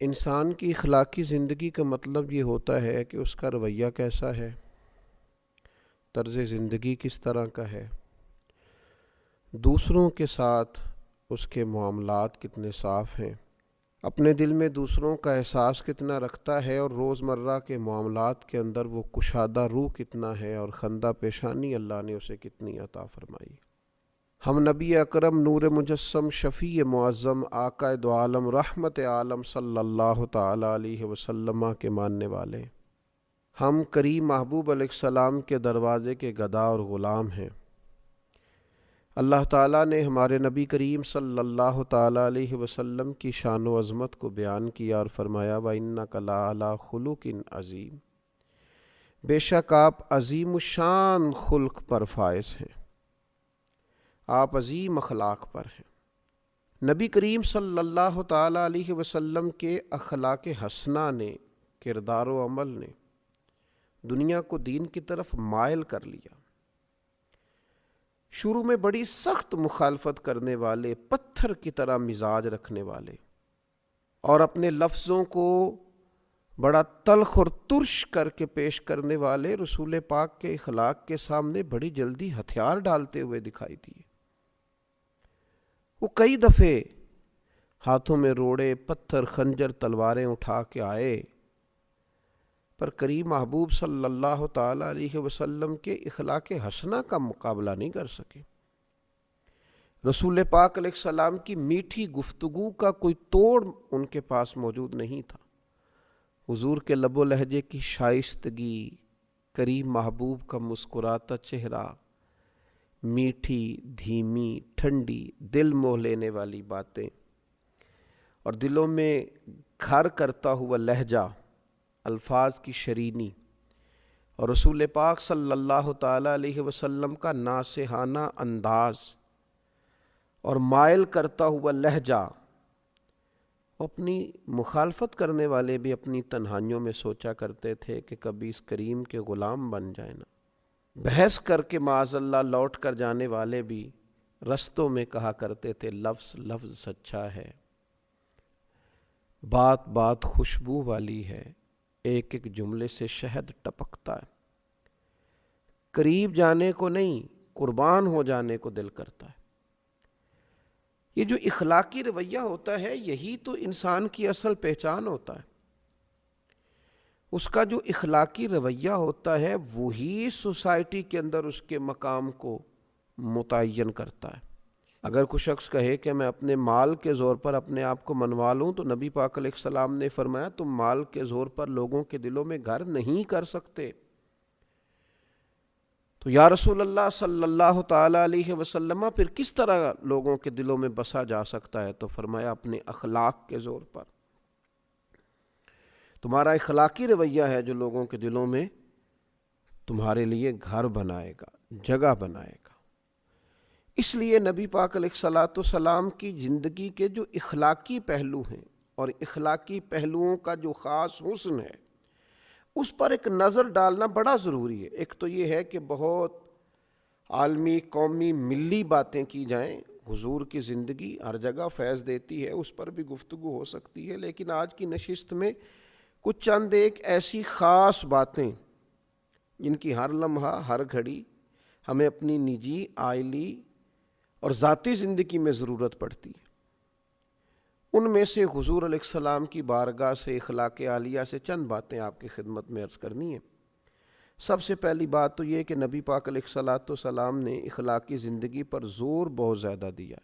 انسان کی اخلاقی زندگی کا مطلب یہ ہوتا ہے کہ اس کا رویہ کیسا ہے، طرز زندگی کس طرح کا ہے، دوسروں کے ساتھ اس کے معاملات کتنے صاف ہیں، اپنے دل میں دوسروں کا احساس کتنا رکھتا ہے، اور روزمرہ کے معاملات کے اندر وہ کشادہ روح کتنا ہے، اور خندہ پیشانی اللہ نے اسے کتنی عطا فرمائی۔ ہم نبی اکرم نور مجسم شفیع معظم آقا دو عالم رحمت عالم صلی اللہ تعالی علیہ وسلم کے ماننے والے، ہم کریم محبوب علیہ السلام کے دروازے کے گدا اور غلام ہیں۔ اللہ تعالیٰ نے ہمارے نبی کریم صلی اللہ تعالی علیہ وسلم کی شان و عظمت کو بیان کیا اور فرمایا وَإِنَّكَ لَعَلَىٰ خُلُقٍ عظیم، بے شک آپ عظیم الشان خلق پر فائز ہیں، آپ عظیم اخلاق پر ہیں۔ نبی کریم صلی اللہ تعالی علیہ وسلم کے اخلاق حسنہ نے، کردار و عمل نے دنیا کو دین کی طرف مائل کر لیا۔ شروع میں بڑی سخت مخالفت کرنے والے، پتھر کی طرح مزاج رکھنے والے، اور اپنے لفظوں کو بڑا تلخ اور ترش کر کے پیش کرنے والے رسول پاک کے اخلاق کے سامنے بڑی جلدی ہتھیار ڈالتے ہوئے دکھائی دیے۔ وہ کئی دفعے ہاتھوں میں روڑے، پتھر، خنجر، تلواریں اٹھا کے آئے، پر کریم محبوب صلی اللہ تعالی علیہ وسلم کے اخلاق حسنہ کا مقابلہ نہیں کر سکے۔ رسول پاک علیہ السلام کی میٹھی گفتگو کا کوئی توڑ ان کے پاس موجود نہیں تھا۔ حضور کے لب و لہجے کی شائستگی، کریم محبوب کا مسکراتا چہرہ، میٹھی، دھیمی، ٹھنڈی، دل موہ لینے والی باتیں، اور دلوں میں گھر کرتا ہوا لہجہ، الفاظ کی شرینی، اور رسول پاک صلی اللہ تعالی علیہ وسلم کا ناصحانہ انداز اور مائل کرتا ہوا لہجہ۔ اپنی مخالفت کرنے والے بھی اپنی تنہائیوں میں سوچا کرتے تھے کہ کبھی اس کریم کے غلام بن جائیں نا۔ بحث کر کے معاذ اللہ لوٹ کر جانے والے بھی رستوں میں کہا کرتے تھے لفظ لفظ سچا ہے، بات بات خوشبو والی ہے، ایک ایک جملے سے شہد ٹپکتا ہے۔ قریب جانے کو نہیں، قربان ہو جانے کو دل کرتا ہے۔ یہ جو اخلاقی رویہ ہوتا ہے، یہی تو انسان کی اصل پہچان ہوتا ہے۔ اس کا جو اخلاقی رویہ ہوتا ہے وہی سوسائٹی کے اندر اس کے مقام کو متعین کرتا ہے۔ اگر کوئی شخص کہے کہ میں اپنے مال کے زور پر اپنے آپ کو منوا لوں، تو نبی پاک علیہ السلام نے فرمایا تم مال کے زور پر لوگوں کے دلوں میں گھر نہیں کر سکتے۔ تو یا رسول اللہ صلی اللہ تعالی علیہ وسلم پھر کس طرح لوگوں کے دلوں میں بسا جا سکتا ہے؟ تو فرمایا اپنے اخلاق کے زور پر۔ تمہارا اخلاقی رویہ ہے جو لوگوں کے دلوں میں تمہارے لیے گھر بنائے گا، جگہ بنائے گا۔ اس لیے نبی پاک علیہ الصلاۃ والسلام کی زندگی کے جو اخلاقی پہلو ہیں، اور اخلاقی پہلوؤں کا جو خاص حسن ہے، اس پر ایک نظر ڈالنا بڑا ضروری ہے۔ ایک تو یہ ہے کہ بہت عالمی، قومی، ملی باتیں کی جائیں۔ حضور کی زندگی ہر جگہ فیض دیتی ہے، اس پر بھی گفتگو ہو سکتی ہے، لیکن آج کی نشست میں کچھ چند ایک ایسی خاص باتیں جن کی ہر لمحہ، ہر گھڑی ہمیں اپنی نجی، عائلی اور ذاتی زندگی میں ضرورت پڑتی ہے، ان میں سے حضور علیہ السلام کی بارگاہ سے، اخلاق عالیہ سے چند باتیں آپ کی خدمت میں عرض کرنی ہیں۔ سب سے پہلی بات تو یہ کہ نبی پاک علیہ الصلاۃ والسلام نے اخلاقی زندگی پر زور بہت زیادہ دیا،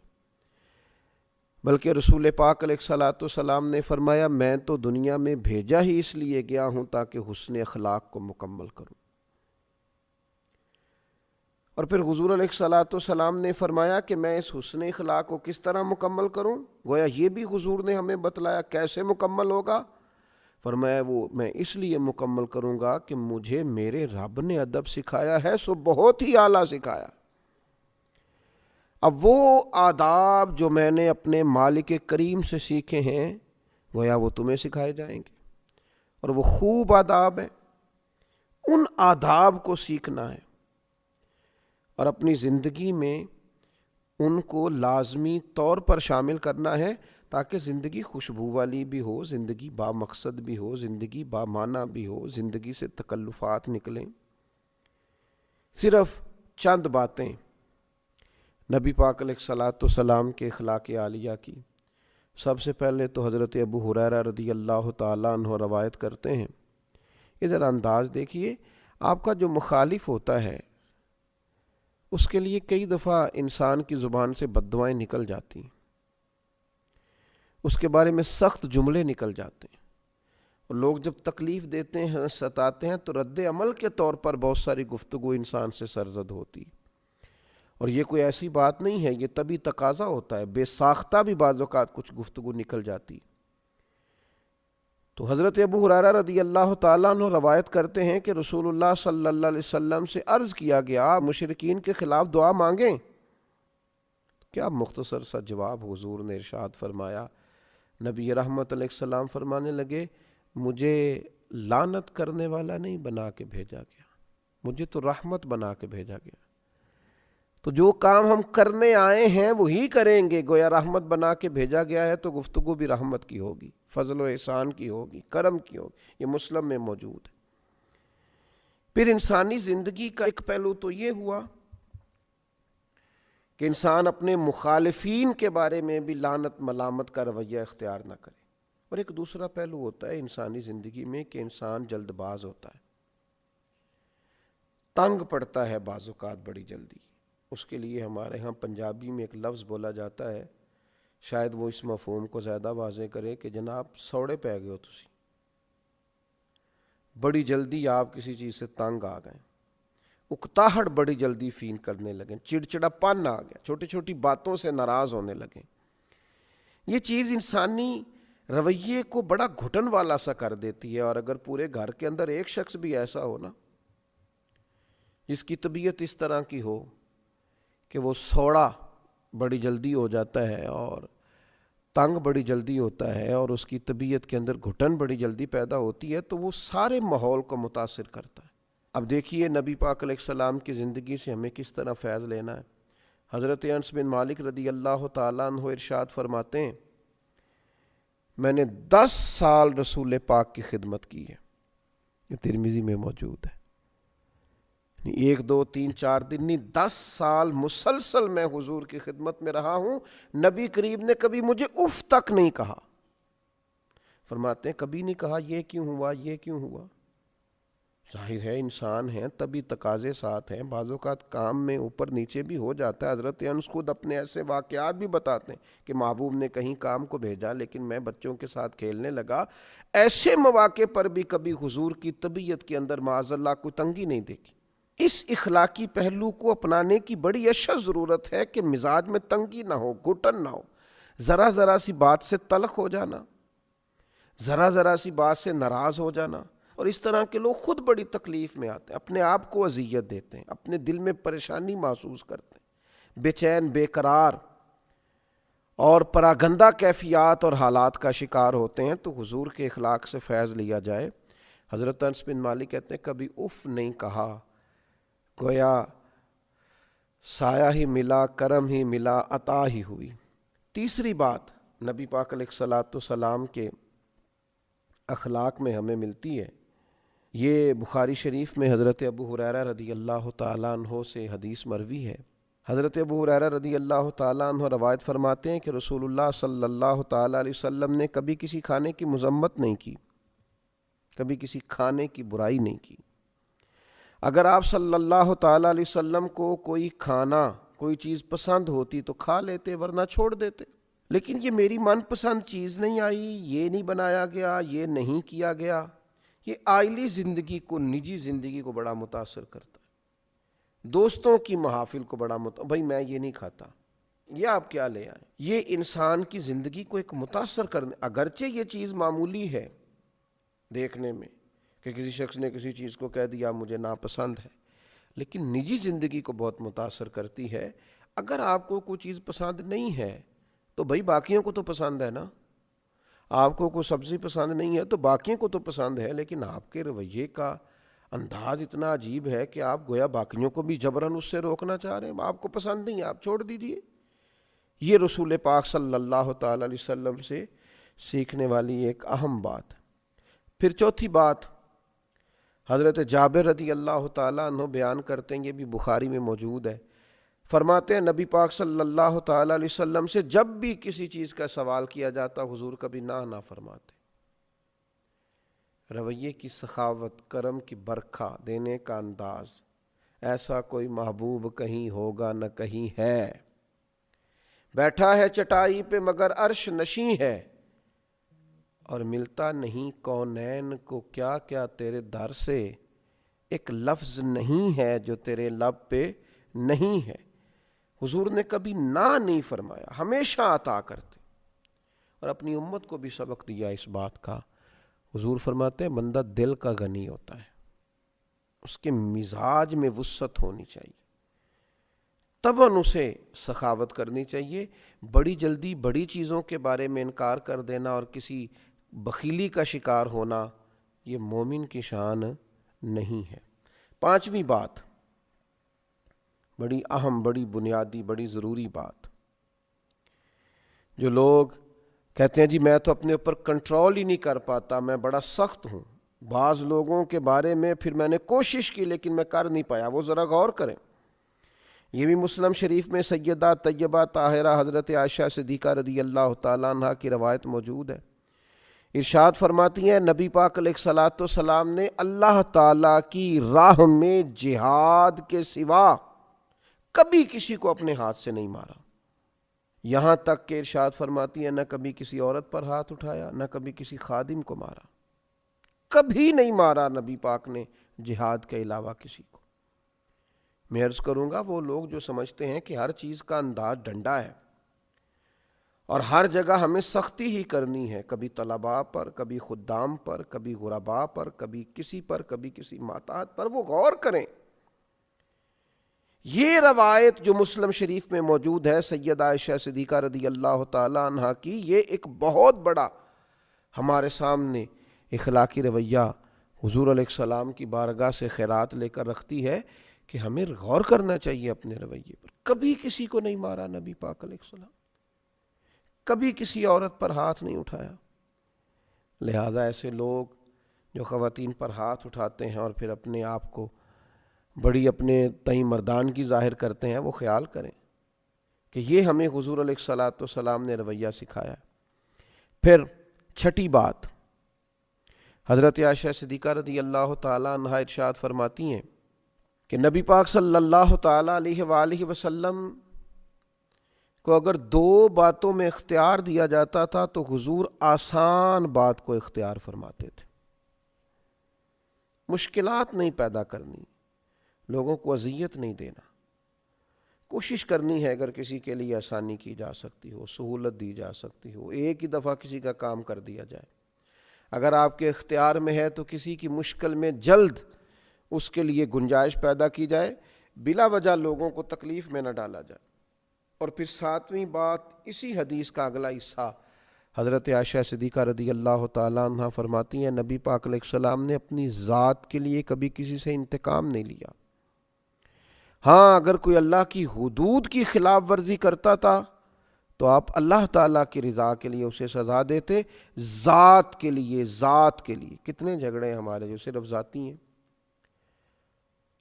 بلکہ رسول پاک علیہ الصلاۃ والسلام نے فرمایا میں تو دنیا میں بھیجا ہی اس لیے گیا ہوں تاکہ حسن اخلاق کو مکمل کروں۔ اور پھر حضور علیہ الصلاۃ والسلام نے فرمایا کہ میں اس حسن اخلاق کو کس طرح مکمل کروں؟ گویا یہ بھی حضور نے ہمیں بتلایا کیسے مکمل ہوگا۔ فرمایا وہ میں اس لیے مکمل کروں گا کہ مجھے میرے رب نے ادب سکھایا ہے، سو بہت ہی اعلیٰ سکھایا۔ اب وہ آداب جو میں نے اپنے مالک کریم سے سیکھے ہیں، گویا وہ تمہیں سکھائے جائیں گے، اور وہ خوب آداب ہیں۔ ان آداب کو سیکھنا ہے اور اپنی زندگی میں ان کو لازمی طور پر شامل کرنا ہے، تاکہ زندگی خوشبو والی بھی ہو، زندگی با مقصد بھی ہو، زندگی با معنی بھی ہو، زندگی سے تکلفات نکلیں۔ صرف چند باتیں نبی پاک علیہ الصلاۃ والسلام کے اخلاق عالیہ کی۔ سب سے پہلے تو حضرت ابو ہریرہ رضی اللہ تعالیٰ عنہ روایت کرتے ہیں، ادھر انداز دیکھیے، آپ کا جو مخالف ہوتا ہے اس کے لیے کئی دفعہ انسان کی زبان سے بد دعائیں نکل جاتی ہیں، اس کے بارے میں سخت جملے نکل جاتے ہیں، اور لوگ جب تکلیف دیتے ہیں، ستاتے ہیں، تو رد عمل کے طور پر بہت ساری گفتگو انسان سے سرزد ہوتی، اور یہ کوئی ایسی بات نہیں ہے، یہ طبی تقاضا ہوتا ہے، بے ساختہ بھی بعض اوقات کچھ گفتگو نکل جاتی۔ تو حضرت ابو ہریرہ رضی اللہ تعالیٰ عنہ روایت کرتے ہیں کہ رسول اللہ صلی اللہ علیہ وسلم سے عرض کیا گیا مشرکین کے خلاف دعا مانگیں؟ کیا مختصر سا جواب حضور نے ارشاد فرمایا، نبی رحمت علیہ السلام فرمانے لگے، مجھے لعنت کرنے والا نہیں بنا کے بھیجا گیا، مجھے تو رحمت بنا کے بھیجا گیا، تو جو کام ہم کرنے آئے ہیں وہی کریں گے، گویا رحمت بنا کے بھیجا گیا ہے تو گفتگو بھی رحمت کی ہوگی، فضل و احسان کی ہوگی، کرم کی ہوگی، یہ مسلم میں موجود ہے۔ پھر انسانی زندگی کا ایک پہلو تو یہ ہوا کہ انسان اپنے مخالفین کے بارے میں بھی لعنت ملامت کا رویہ اختیار نہ کرے، اور ایک دوسرا پہلو ہوتا ہے انسانی زندگی میں کہ انسان جلد باز ہوتا ہے، تنگ پڑتا ہے بعض اوقات بڑی جلدی۔ اس کے لیے ہمارے ہاں پنجابی میں ایک لفظ بولا جاتا ہے، شاید وہ اس مفہوم کو زیادہ واضح کرے کہ جناب سوڑے پہ گئے ہو تسی، بڑی جلدی آپ کسی چیز سے تنگ آ گئے، اکتاہٹ بڑی جلدی فیل کرنے لگے، چڑچڑا پن آ گیا، چھوٹی چھوٹی باتوں سے ناراض ہونے لگے۔ یہ چیز انسانی رویے کو بڑا گھٹن والا سا کر دیتی ہے، اور اگر پورے گھر کے اندر ایک شخص بھی ایسا ہو نا جس کی طبیعت اس طرح کی ہو کہ وہ سوڑا بڑی جلدی ہو جاتا ہے اور تنگ بڑی جلدی ہوتا ہے، اور اس کی طبیعت کے اندر گھٹن بڑی جلدی پیدا ہوتی ہے، تو وہ سارے ماحول کو متاثر کرتا ہے۔ اب دیکھیے نبی پاک علیہ السلام کی زندگی سے ہمیں کس طرح فیض لینا ہے۔ حضرت انس بن مالک رضی اللہ تعالیٰ عنہ ارشاد فرماتے ہیں، میں نے 10 سال رسول پاک کی خدمت کی ہے، یہ ترمذی میں موجود ہے، 1 2 3 4 دن نہیں، 10 سال مسلسل میں حضور کی خدمت میں رہا ہوں، نبی کریم نے کبھی مجھے اف تک نہیں کہا۔ فرماتے ہیں کبھی نہیں کہا یہ کیوں ہوا، یہ کیوں ہوا۔ ظاہر ہے انسان ہیں، تبھی تقاضے ساتھ ہیں، بعض اوقات کام میں اوپر نیچے بھی ہو جاتا ہے۔ حضرت انس خود اپنے ایسے واقعات بھی بتاتے ہیں کہ محبوب نے کہیں کام کو بھیجا لیکن میں بچوں کے ساتھ کھیلنے لگا، ایسے مواقع پر بھی کبھی حضور کی طبیعت کے اندر معاذ اللہ کوئی تنگی نہیں دیکھی۔ اس اخلاقی پہلو کو اپنانے کی بڑی اشد ضرورت ہے کہ مزاج میں تنگی نہ ہو، گھٹن نہ ہو، ذرا ذرا سی بات سے تلخ ہو جانا، ذرا ذرا سی بات سے ناراض ہو جانا، اور اس طرح کے لوگ خود بڑی تکلیف میں آتے ہیں، اپنے آپ کو اذیت دیتے ہیں، اپنے دل میں پریشانی محسوس کرتے ہیں، بے چین بے قرار اور پراگندہ کیفیات اور حالات کا شکار ہوتے ہیں۔ تو حضور کے اخلاق سے فیض لیا جائے۔ حضرت انس بن مالک کہتے ہیں کبھی اف نہیں کہا، گویا سایہ ہی ملا، کرم ہی ملا، عطا ہی ہوئی۔ تیسری بات نبی پاک علیہ الصلاۃ والسلام کے اخلاق میں ہمیں ملتی ہے، یہ بخاری شریف میں حضرت ابو ہریرہ رضی اللہ تعالیٰ عنہ سے حدیث مروی ہے۔ حضرت ابو ہریرہ رضی اللہ تعالیٰ عنہ روایت فرماتے ہیں کہ رسول اللہ صلی اللہ تعالیٰ علیہ وسلم نے کبھی کسی کھانے کی مذمت نہیں کی، کبھی کسی کھانے کی برائی نہیں کی۔ اگر آپ صلی اللہ تعالیٰ علیہ وسلم کو کوئی کھانا، کوئی چیز پسند ہوتی تو کھا لیتے، ورنہ چھوڑ دیتے، لیکن یہ میری من پسند چیز نہیں آئی، یہ نہیں بنایا گیا، یہ نہیں کیا گیا، یہ عائلی زندگی کو، نجی زندگی کو بڑا متاثر کرتا ہے، دوستوں کی محافل کو بڑا بھائی میں یہ نہیں کھاتا، یہ آپ کیا لے آئے، یہ انسان کی زندگی کو ایک متاثر کرنے، اگرچہ یہ چیز معمولی ہے دیکھنے میں کہ کسی شخص نے کسی چیز کو کہہ دیا مجھے ناپسند ہے، لیکن نجی زندگی کو بہت متاثر کرتی ہے۔ اگر آپ کو کوئی چیز پسند نہیں ہے تو بھائی باقیوں کو تو پسند ہے نا، آپ کو کوئی سبزی پسند نہیں ہے تو باقیوں کو تو پسند ہے، لیکن آپ کے رویے کا انداز اتنا عجیب ہے کہ آپ گویا باقیوں کو بھی جبراً اس سے روکنا چاہ رہے ہیں، آپ کو پسند نہیں، آپ چھوڑ دیجئے۔ یہ رسول پاک صلی اللہ تعالی علیہ وسلم سے سیکھنے والی ایک اہم بات. پھر چوتھی بات حضرت جابر رضی اللہ تعالیٰ عنہ بیان کرتے ہیں، یہ بھی بخاری میں موجود ہے. فرماتے ہیں نبی پاک صلی اللہ تعالیٰ علیہ وسلم سے جب بھی کسی چیز کا سوال کیا جاتا حضور کبھی نہ فرماتے. رویے کی سخاوت، کرم کی برکھا دینے کا انداز، ایسا کوئی محبوب کہیں ہوگا نہ کہیں ہے. بیٹھا ہے چٹائی پہ مگر عرش نشیں ہے، اور ملتا نہیں کونین کو کیا کیا تیرے در سے، ایک لفظ نہیں ہے جو تیرے لب پہ نہیں ہے. حضور نے کبھی نہ نہیں فرمایا، ہمیشہ عطا کرتے، اور اپنی امت کو بھی سبق دیا اس بات کا. حضور فرماتے ہیں بندہ دل کا غنی ہوتا ہے، اس کے مزاج میں وسعت ہونی چاہیے، طبعاً اسے سخاوت کرنی چاہیے. بڑی جلدی بڑی چیزوں کے بارے میں انکار کر دینا اور کسی بخیلی کا شکار ہونا یہ مومن کی شان نہیں ہے. پانچویں بات، بڑی اہم، بڑی بنیادی، بڑی ضروری بات، جو لوگ کہتے ہیں جی میں تو اپنے اوپر کنٹرول ہی نہیں کر پاتا، میں بڑا سخت ہوں. بعض لوگوں کے بارے میں پھر میں نے کوشش کی لیکن میں کر نہیں پایا، وہ ذرا غور کریں. یہ بھی مسلم شریف میں سیدہ طیبہ طاہرہ حضرت عائشہ صدیقہ رضی اللہ تعالیٰ عنہ کی روایت موجود ہے. ارشاد فرماتی ہیں نبی پاک علیہ الصلوۃ والسلام نے اللہ تعالیٰ کی راہ میں جہاد کے سوا کبھی کسی کو اپنے ہاتھ سے نہیں مارا. یہاں تک کہ ارشاد فرماتی ہیں نہ کبھی کسی عورت پر ہاتھ اٹھایا، نہ کبھی کسی خادم کو مارا، کبھی نہیں مارا نبی پاک نے جہاد کے علاوہ کسی کو. میں عرض کروں گا وہ لوگ جو سمجھتے ہیں کہ ہر چیز کا انداز ڈنڈا ہے اور ہر جگہ ہمیں سختی ہی کرنی ہے، کبھی طلباء پر، کبھی خدام پر، کبھی غرباء پر، کبھی کسی پر، کبھی کسی محتاج پر، وہ غور کریں. یہ روایت جو مسلم شریف میں موجود ہے سیدہ عائشہ صدیقہ رضی اللہ تعالی عنہ کی، یہ ایک بہت بڑا ہمارے سامنے اخلاقی رویہ حضور علیہ السلام کی بارگاہ سے خیرات لے کر رکھتی ہے کہ ہمیں غور کرنا چاہیے اپنے رویے پر. کبھی کسی کو نہیں مارا نبی پاک علیہ السلام، کبھی کسی عورت پر ہاتھ نہیں اٹھایا. لہذا ایسے لوگ جو خواتین پر ہاتھ اٹھاتے ہیں اور پھر اپنے آپ کو بڑی اپنے تئیں مردان کی ظاہر کرتے ہیں، وہ خیال کریں کہ یہ ہمیں حضور علیہ الصلوۃ والسلام نے رویہ سکھایا. پھر چھٹی بات، حضرت عائشہ صدیقہ رضی اللہ تعالیٰ عنہا ارشاد فرماتی ہیں کہ نبی پاک صلی اللہ تعالیٰ علیہ وآلہ وسلم کو اگر دو باتوں میں اختیار دیا جاتا تھا تو حضور آسان بات کو اختیار فرماتے تھے. مشکلات نہیں پیدا کرنی، لوگوں کو اذیت نہیں دینا، کوشش کرنی ہے اگر کسی کے لیے آسانی کی جا سکتی ہو، سہولت دی جا سکتی ہو، ایک ہی دفعہ کسی کا کام کر دیا جائے. اگر آپ کے اختیار میں ہے تو کسی کی مشکل میں جلد اس کے لیے گنجائش پیدا کی جائے، بلا وجہ لوگوں کو تکلیف میں نہ ڈالا جائے. اور پھر ساتویں بات، اسی حدیث کا اگلا حصہ حضرت عائشہ صدیقہ رضی اللہ تعالیٰ عنہ فرماتی ہیں نبی پاک علیہ السلام نے اپنی ذات کے لیے کبھی کسی سے انتقام نہیں لیا. ہاں اگر کوئی اللہ کی حدود کی خلاف ورزی کرتا تھا تو آپ اللہ تعالیٰ کی رضا کے لیے اسے سزا دیتے. ذات کے لیے، ذات کے لیے کتنے جھگڑے ہمارے جو صرف ذاتی ہیں،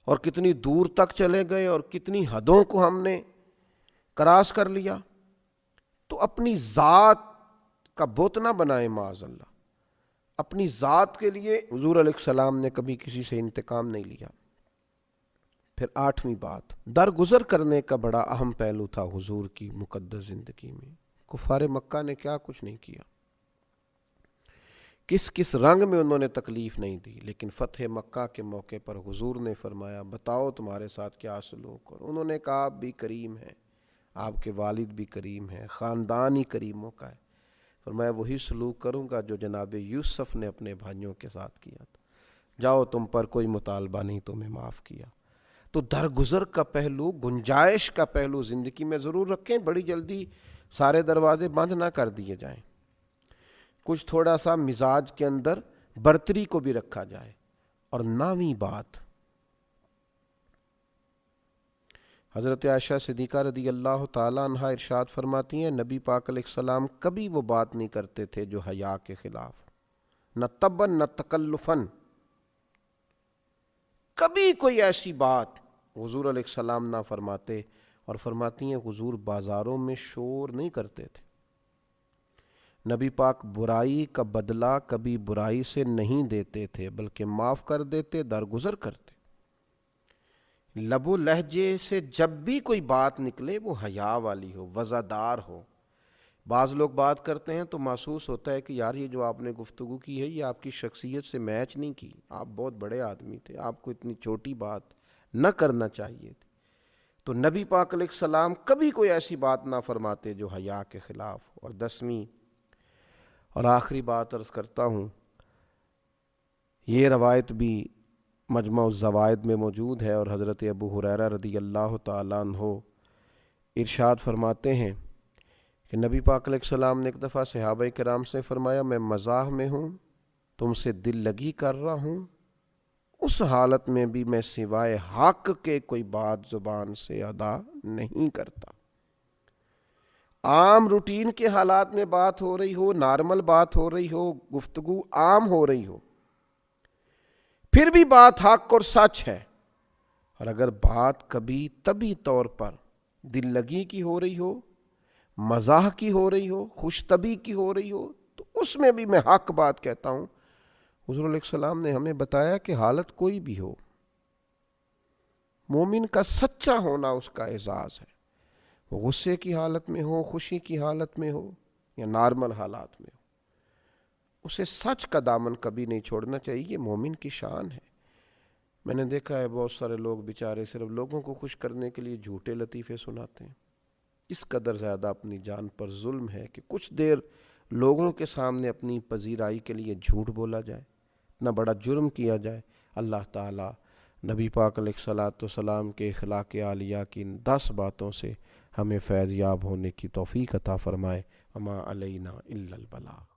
اور کتنی دور تک چلے گئے اور کتنی حدوں کو ہم نے کراس کر لیا. تو اپنی ذات کا بت نہ بنائیں معاذ اللہ. اپنی ذات کے لیے حضور علیہ السلام نے کبھی کسی سے انتقام نہیں لیا. پھر آٹھویں بات، درگزر کرنے کا بڑا اہم پہلو تھا حضور کی مقدس زندگی میں. کفار مکہ نے کیا کچھ نہیں کیا، کس کس رنگ میں انہوں نے تکلیف نہیں دی، لیکن فتح مکہ کے موقع پر حضور نے فرمایا بتاؤ تمہارے ساتھ کیا سلوک. اور انہوں نے کہا آپ بھی کریم ہیں، آپ کے والد بھی کریم ہیں، خاندان ہی کریموں کا ہے. فرمایا وہی سلوک کروں گا جو جناب یوسف نے اپنے بھائیوں کے ساتھ کیا تھا. جاؤ تم پر کوئی مطالبہ نہیں، تمہیں معاف کیا. تو درگزر کا پہلو، گنجائش کا پہلو زندگی میں ضرور رکھیں. بڑی جلدی سارے دروازے بند نہ کر دیے جائیں، کچھ تھوڑا سا مزاج کے اندر برتری کو بھی رکھا جائے. اور 9ویں بات، حضرت عائشہ صدیقہ رضی اللہ تعالیٰ عنہا ارشاد فرماتی ہیں نبی پاک علیہ السلام کبھی وہ بات نہیں کرتے تھے جو حیا کے خلاف، نہ تبن نہ تکلفن، کبھی کوئی ایسی بات حضور علیہ السلام نہ فرماتے، اور فرماتی ہیں حضور بازاروں میں شور نہیں کرتے تھے، نبی پاک برائی کا بدلہ کبھی برائی سے نہیں دیتے تھے بلکہ معاف کر دیتے، درگزر کرتے، لب و لہجے سے جب بھی کوئی بات نکلے وہ حیا والی ہو، وزادار ہو۔ بعض لوگ بات کرتے ہیں تو محسوس ہوتا ہے کہ یار یہ جو آپ نے گفتگو کی ہے یہ آپ کی شخصیت سے میچ نہیں کی، آپ بہت بڑے آدمی تھے، آپ کو اتنی چھوٹی بات نہ کرنا چاہیے تھی۔ تو نبی پاک علیہ السلام کبھی کوئی ایسی بات نہ فرماتے جو حیا کے خلاف ہو۔ اور 10ویں اور آخری بات عرض کرتا ہوں، یہ روایت بھی مجمع الزوائد میں موجود ہے، اور حضرت ابو ہریرہ رضی اللہ تعالیٰ عنہ ارشاد فرماتے ہیں کہ نبی پاک علیہ السلام نے ایک دفعہ صحابہ کرام سے فرمایا میں مزاح میں ہوں، تم سے دل لگی کر رہا ہوں، اس حالت میں بھی میں سوائے حق کے کوئی بات زبان سے ادا نہیں کرتا۔ عام روٹین کے حالات میں بات ہو رہی ہو، نارمل بات ہو رہی ہو، گفتگو عام ہو رہی ہو، پھر بھی بات حق اور سچ ہے، اور اگر بات کبھی طبی طور پر دل لگی کی ہو رہی ہو، مزاح کی ہو رہی ہو، خوش طبی کی ہو رہی ہو، تو اس میں بھی میں حق بات کہتا ہوں۔ حضور علیہ السلام نے ہمیں بتایا کہ حالت کوئی بھی ہو، مومن کا سچا ہونا اس کا اعزاز ہے، وہ غصے کی حالت میں ہو، خوشی کی حالت میں ہو، یا نارمل حالات میں ہو، اسے سچ کا دامن کبھی نہیں چھوڑنا چاہیے، یہ مومن کی شان ہے۔ میں نے دیکھا ہے بہت سارے لوگ بیچارے صرف لوگوں کو خوش کرنے کے لیے جھوٹے لطیفے سناتے ہیں، اس قدر زیادہ اپنی جان پر ظلم ہے کہ کچھ دیر لوگوں کے سامنے اپنی پذیرائی کے لیے جھوٹ بولا جائے، اتنا بڑا جرم کیا جائے۔ اللہ تعالیٰ نبی پاک علیہ الصلاۃ والسلام کے اخلاق عالیہ کی ان 10 باتوں سے ہمیں فیض یاب ہونے کی توفیق عطا فرمائے۔ وما علینا الا البلاغ۔